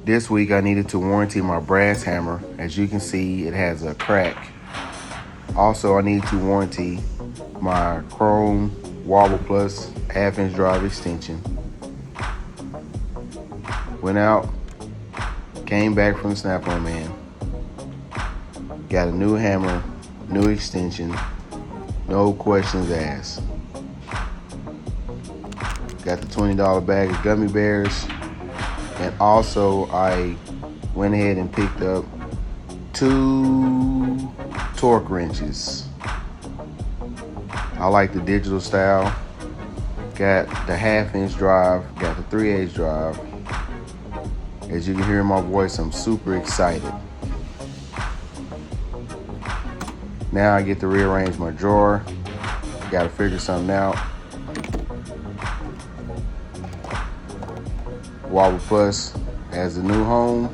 This week I needed to warranty my brass hammer. As you can see, it has a crack. Also, I need to warranty my chrome Wobble Plus 1/2-inch drive extension. Went out, came back from the Snap-on man. Got a new hammer, new extension, no questions asked. Got the $20 bag of gummy bears. And also I went ahead and picked up 2 torque wrenches. I like the digital style. Got the 1/2-inch drive, got the 3/8 drive. As you can hear in my voice, I'm super excited. Now I get to rearrange my drawer. Gotta figure something out. Wobble Plus has a new home.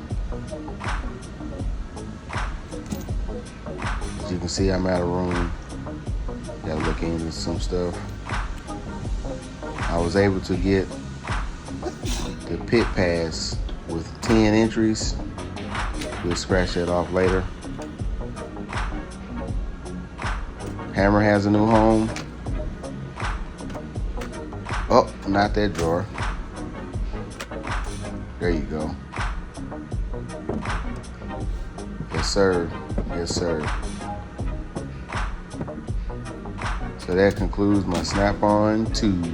As you can see, I'm out of room. Gotta look into some stuff. I was able to get the pit pass with 10 entries. We'll scratch that off later. Hammer has a new home. Oh, not that drawer. There you go. Yes, sir. Yes, sir. So that concludes my Snap-on Tuesday.